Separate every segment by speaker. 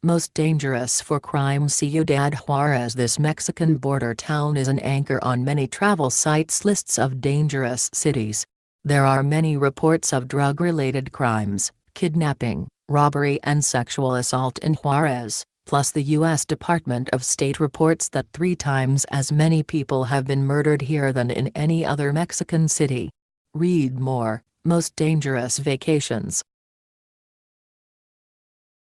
Speaker 1: Most dangerous for crime. Ciudad Juarez. This Mexican border town is an anchor on many travel sites' lists of dangerous cities. There are many reports of drug-related crimes, kidnapping, robbery and sexual assault in Juarez, plus the U.S. Department of State reports that 3 times as many people have been murdered here than in any other Mexican city. Read more. Most dangerous vacations.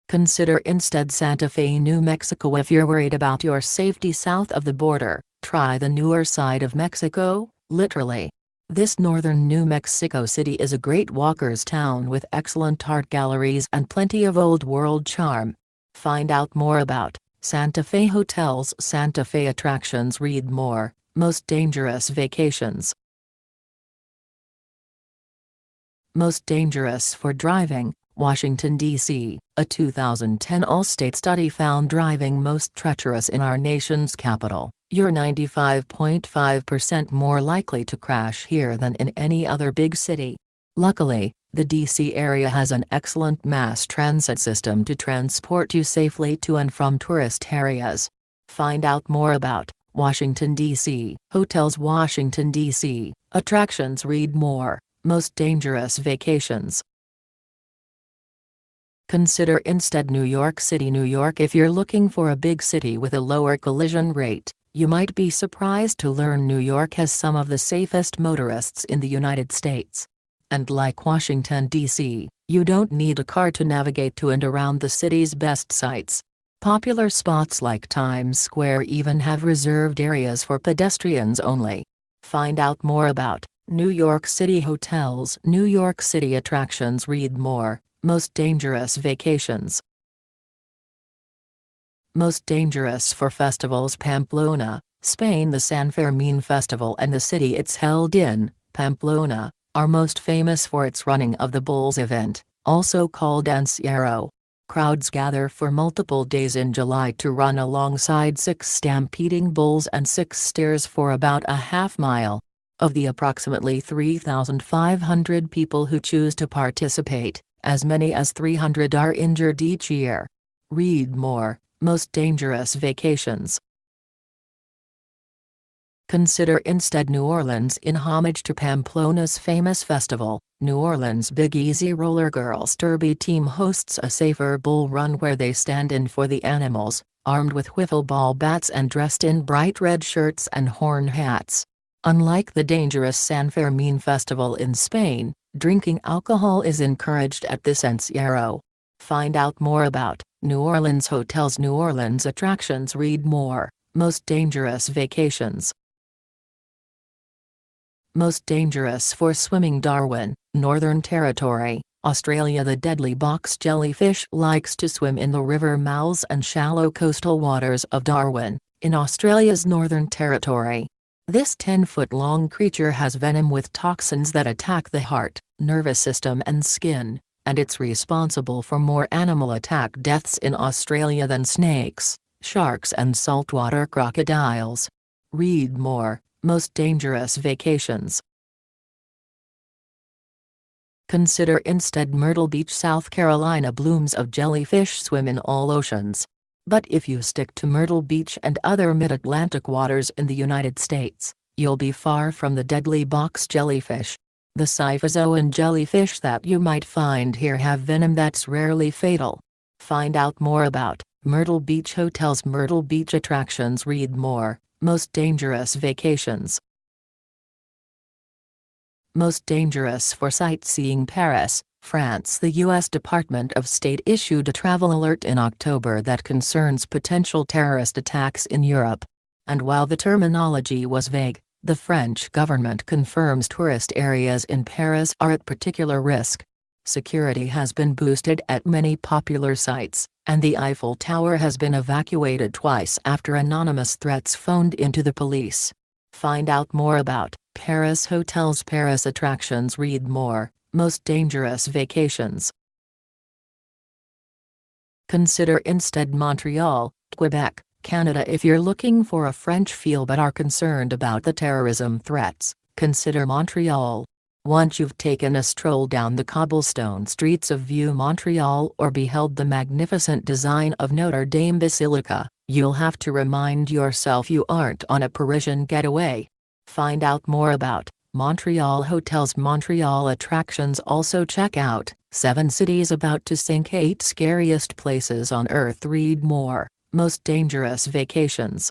Speaker 1: Consider instead Santa Fe, New Mexico. If you're worried about your safety south of the border, try the newer side of Mexico, literally. This northern New Mexico city is a great walker's town with excellent art galleries and plenty of old-world charm. Find out more about Santa Fe hotels, Santa Fe attractions. Read more. Most dangerous vacations. Most dangerous for driving. Washington, D.C. A 2010 Allstate study found driving most treacherous in our nation's capital. You're 95.5% more likely to crash here than in any other big city. Luckily, the D.C. area has an excellent mass transit system to transport you safely to and from tourist areas. Find out more about Washington, D.C. hotels, Washington, D.C. attractions. Read more. Most dangerous vacations. Consider instead New York City, New York. If you're looking for a big city with a lower collision rate, you might be surprised to learn New York has some of the safest motorists in the United States. And like Washington, D.C., you don't need a car to navigate to and around the city's best sites. Popular spots like Times Square even have reserved areas for pedestrians only. Find out more about New York City hotels, New York City attractions. Read more. Most dangerous vacations. Most dangerous for festivals. Pamplona, Spain. The San Fermin Festival and the city it's held in, Pamplona, are most famous for its running of the Bulls event, also called Encierro. Crowds gather for multiple days in July to run alongside 6 stampeding bulls and 6 steers for about a half mile. Of the approximately 3,500 people who choose to participate, as many as 300 are injured each year. Read more. Most dangerous vacations. Consider instead New Orleans. In homage to Pamplona's famous festival, New Orleans' Big Easy Roller Girls Derby team hosts a safer bull run where they stand in for the animals, armed with wiffle ball bats and dressed in bright red shirts and horn hats. Unlike the dangerous San Fermin Festival in Spain, drinking alcohol is encouraged at this Encierro. Find out more about New Orleans hotels, New Orleans attractions. Read more. Most dangerous vacations. Most dangerous for swimming. Darwin, Northern Territory, Australia. The deadly box jellyfish likes to swim in the river mouths and shallow coastal waters of Darwin, in Australia's Northern Territory. This 10-foot-long creature has venom with toxins that attack the heart, nervous system and skin, and it's responsible for more animal attack deaths in Australia than snakes, sharks and saltwater crocodiles. Read more. Most dangerous vacations. Consider instead Myrtle Beach, South Carolina. Blooms of jellyfish swim in all oceans. But if you stick to Myrtle Beach and other mid-Atlantic waters in the United States, you'll be far from the deadly box jellyfish. The scyphozoan jellyfish that you might find here have venom that's rarely fatal. Find out more about Myrtle Beach hotels, Myrtle Beach attractions. Read more. Most dangerous vacations. Most dangerous for sightseeing. Paris, France. The U.S. Department of State issued a travel alert in October that concerns potential terrorist attacks in Europe. And while the terminology was vague, the French government confirms tourist areas in Paris are at particular risk. Security has been boosted at many popular sites, and the Eiffel Tower has been evacuated twice after anonymous threats phoned into the police. Find out more about Paris hotels, Paris attractions. Read more. Most dangerous vacations. Consider instead Montreal, Quebec, Canada. If you're looking for a French feel but are concerned about the terrorism threats, consider Montreal. Once you've taken a stroll down the cobblestone streets of Vieux Montreal or beheld the magnificent design of Notre Dame Basilica, you'll have to remind yourself you aren't on a Parisian getaway. Find out more about Montreal Hotels Montreal Attractions. Also check out 7 Cities About to Sink, 8 Scariest Places on Earth. Read more, Most Dangerous Vacations.